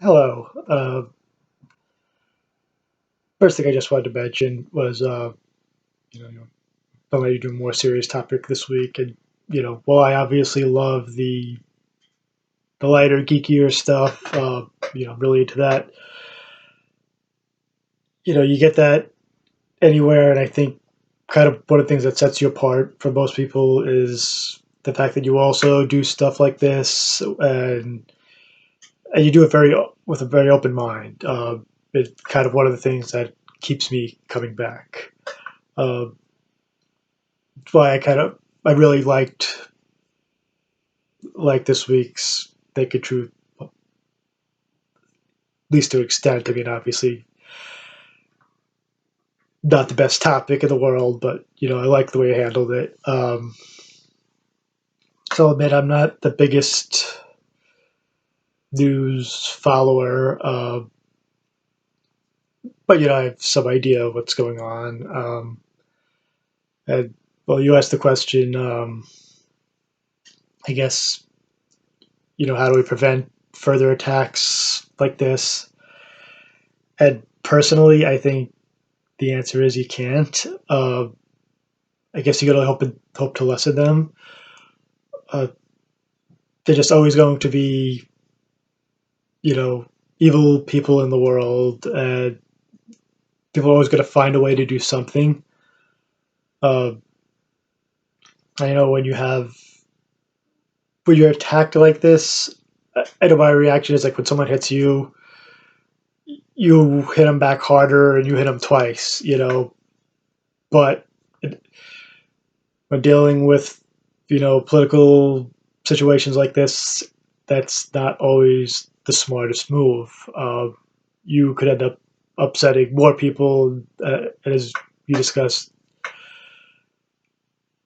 Hello. First thing I just wanted to mention was, don't let you do a more serious topic this week. And, while I obviously love the lighter, geekier stuff, really into that, you get that anywhere. And I think kind of one of the things that sets you apart from most people is the fact that you also do stuff like this and you do it with a very open mind. It's kind of one of the things that keeps me coming back. Uh, why I really liked this week's Naked Truth, at least to an extent. I mean, obviously not the best topic in the world, but I like the way I handled it. So I'll admit I'm not the biggest news follower, but I have some idea of what's going on. And well, you asked the question. I guess how do we prevent further attacks like this? And personally, I think the answer is you can't. I guess you gotta hope to lessen them. Uh, they're just always going to be, you know, evil people in the world, and people are always going to find a way to do something. Uh, I know when you're attacked like this, I know my reaction is like when someone hits you, you hit them back harder and you hit them twice, But when dealing with political situations like this, that's not always the smartest move. You could end up upsetting more people, as you discussed.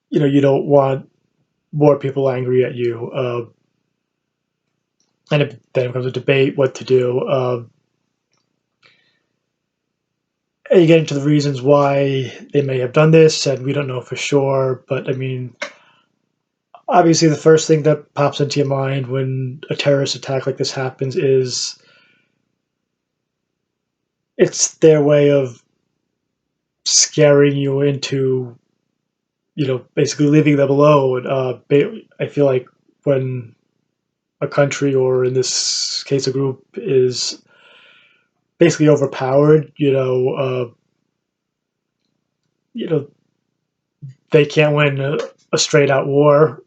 You don't want more people angry at you, and then it becomes a debate what to do. And you get into the reasons why they may have done this, and we don't know for sure. But I mean, obviously, the first thing that pops into your mind when a terrorist attack like this happens is it's their way of scaring you into, basically leaving them alone. I feel like when a country, or in this case, a group, is basically overpowered, you know, they can't win a straight out war.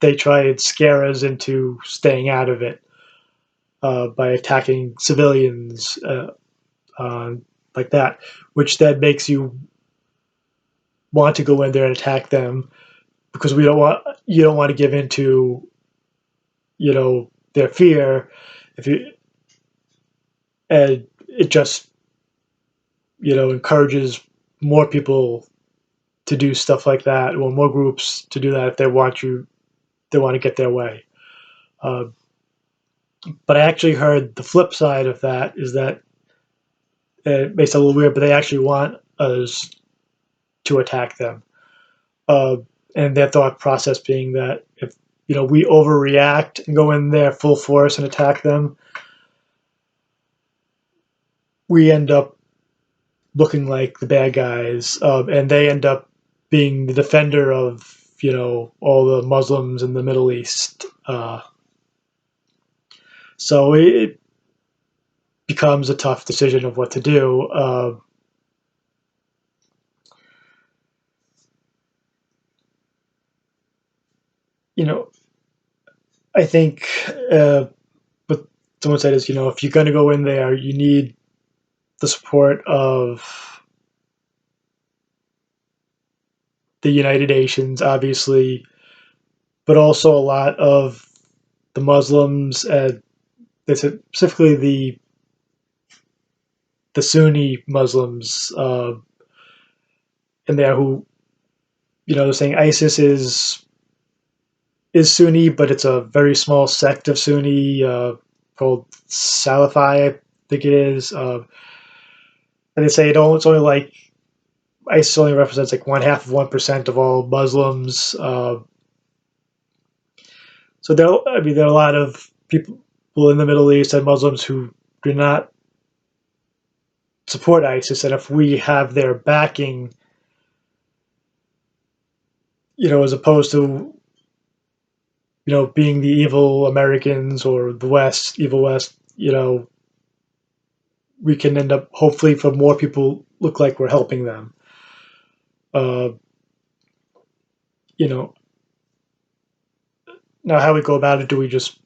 They try and scare us into staying out of it by attacking civilians uh, like that, which then makes you want to go in there and attack them because we don't want you don't want to give in to their fear. If you And it just encourages more people to do stuff like that, or more groups to do that if they want to get their way. uh, but I actually heard the flip side of that is that it makes it a little weird, but they actually want us to attack them. uh, and their thought process being that if we overreact and go in there full force and attack them, we end up looking like the bad guys, and they end up being the defender of all the Muslims in the Middle East. So it becomes a tough decision of what to do. You know, I think what someone said is, if you're going to go in there, you need the support of the United Nations, obviously, but also a lot of the Muslims, specifically the Sunni Muslims in there who, they're saying ISIS is Sunni, but it's a very small sect of Sunni called Salafi, I think it is. And they say it's only like ISIS only represents like 0.5% of all Muslims. So there are a lot of people. in the Middle East and Muslims who do not support ISIS, and if we have their backing, as opposed to being the evil Americans or the West, evil West, we can end up hopefully for more people look like we're helping them. Uh, you know, Now how we go about it? Do we just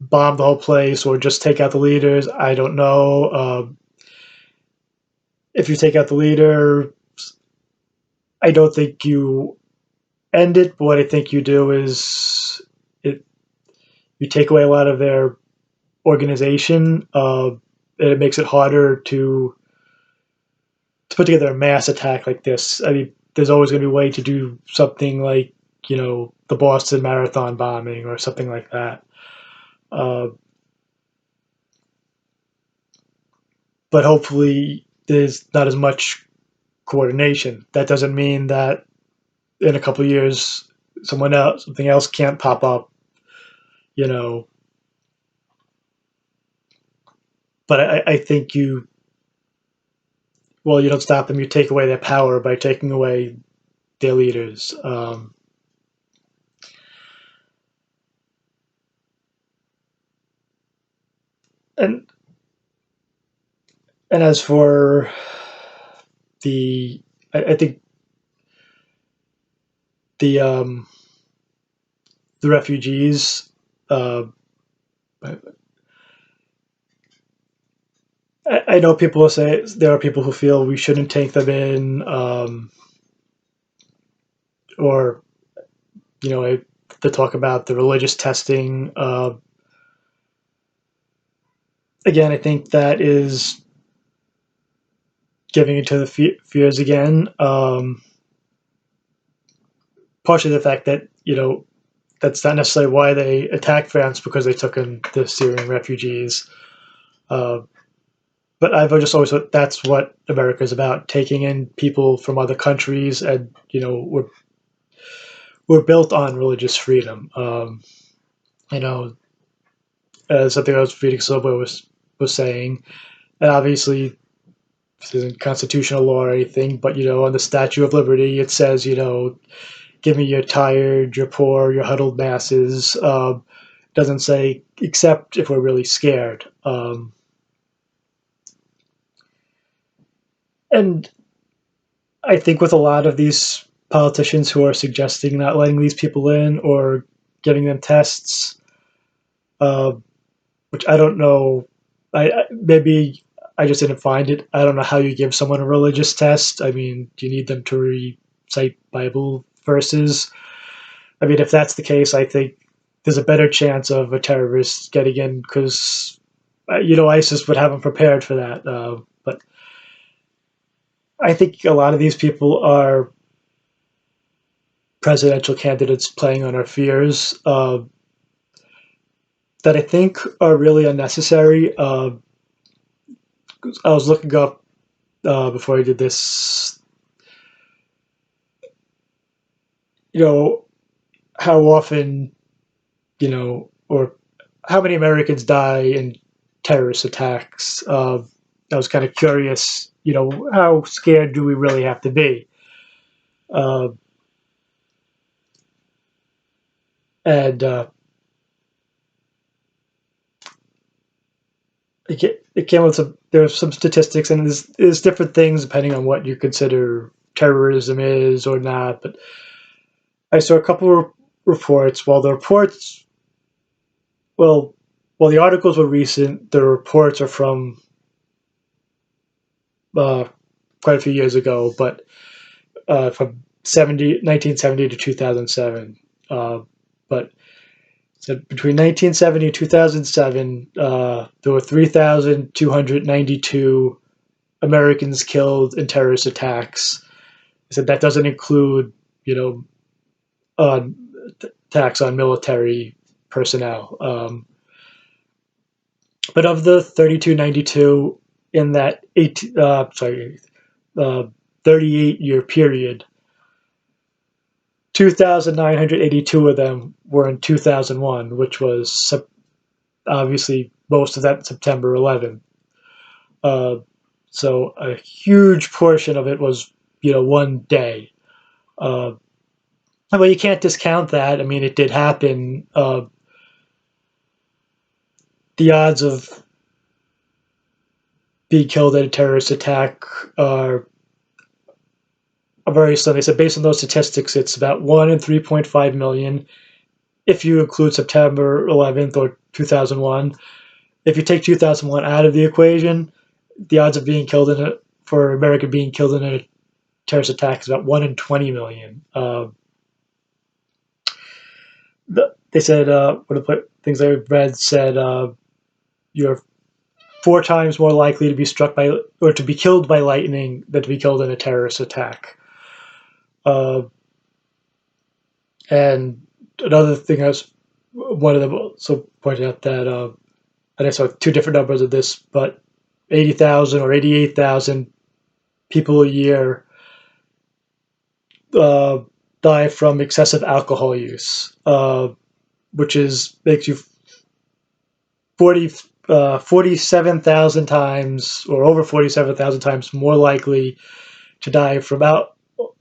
bomb the whole place or just take out the leaders? I don't know. If you take out the leader, I don't think you end it. But what I think you do is you take away a lot of their organization, and it makes it harder to put together a mass attack like this. I mean, there's always going to be a way to do something like the Boston Marathon bombing or something like that. Uh, but hopefully, there's not as much coordination. That doesn't mean that in a couple of years, something else can't pop up. You know, but I think you don't stop them. You take away their power by taking away their leaders. And and as for I think the the refugees. Uh, I know people will say there are people who feel we shouldn't take them in, or you know, to talk about the religious testing. Again, I think that is giving into the fears again. Partially the fact that that's not necessarily why they attacked France, because they took in the Syrian refugees. Uh, but I've just always thought that's what America is about: taking in people from other countries, and we're built on religious freedom. You know, Something I was reading somewhere was saying, and obviously this isn't constitutional law or anything, but on the Statue of Liberty it says, give me your tired, your poor, your huddled masses. Doesn't say except if we're really scared. And I think with a lot of these politicians who are suggesting not letting these people in or giving them tests, uh, which I don't know. Maybe I just didn't find it. I don't know how you give someone a religious test. I mean, do you need them to recite Bible verses? I mean, if that's the case, I think there's a better chance of a terrorist getting in because ISIS would have them prepared for that. But I think a lot of these people are presidential candidates playing on our fears, that I think are really unnecessary. I was looking up before I did this, how often, or how many Americans die in terrorist attacks. I was kind of curious, how scared do we really have to be? Uh, and it came with there's some statistics, and there's different things depending on what you consider terrorism is or not. But I saw a couple of reports. Well, while the articles were recent, the reports are from uh, quite a few years ago, but from 1970 to 2007. But so between 1970 and 2007, there were 3,292 Americans killed in terrorist attacks. He said that doesn't include, you know, uh, attacks on military personnel. But of the 3,292 in that 38-year period, 2,982 of them were in 2001, which was obviously most of that September 11th. Uh, so a huge portion of it was, one day. Uh, well, you can't discount that. I mean, it did happen. The odds of being killed in a terrorist attack are very slim. They said based on those statistics, it's about 1 in 3.5 million if you include September 11th or 2001. If you take 2001 out of the equation, the odds of being killed for America being killed in a terrorist attack is about 1 in 20 million. They said, one of the things I read said, you're 4 times more likely to be struck by or to be killed by lightning than to be killed in a terrorist attack. Uh, and another thing I was one of them also pointed out that, and I saw two different numbers of this, but 80,000 or 88,000 people a year uh, die from excessive alcohol use, which makes you 47,000 times or over 47,000 times more likely to die from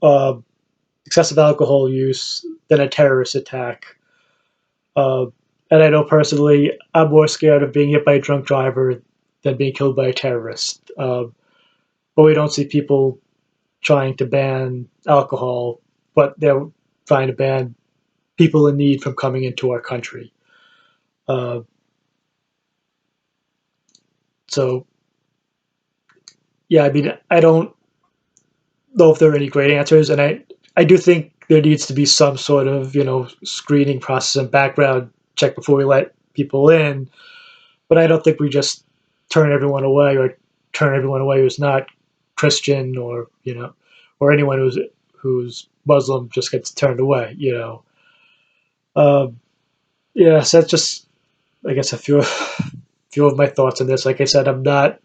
uh, excessive alcohol use than a terrorist attack. Uh, and I know personally, I'm more scared of being hit by a drunk driver than being killed by a terrorist. But we don't see people trying to ban alcohol, but they're trying to ban people in need from coming into our country. Uh, so, yeah, I mean, I don't know if there are any great answers, and I do think there needs to be some sort of screening process and background check before we let people in. But I don't think we just turn everyone away or turn everyone away who's not Christian or anyone who's Muslim just gets turned away. Yeah, so that's just I guess a few of my thoughts on this. Like I said, I'm not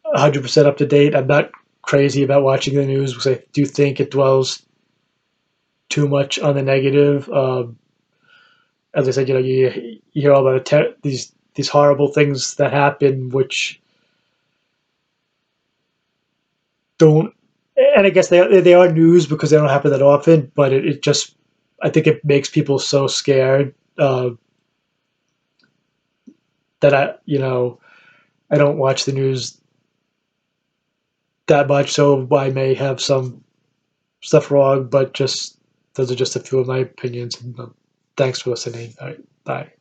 100% up to date. I'm not crazy about watching the news because I do think it dwells too much on the negative. As I said, you hear all about these horrible things that happen, which don't. And I guess they are news because they don't happen that often. But it just I think it makes people so scared that I don't watch the news that much. So I may have some stuff wrong, but just those are just a few of my opinions. And thanks for listening. All right, bye.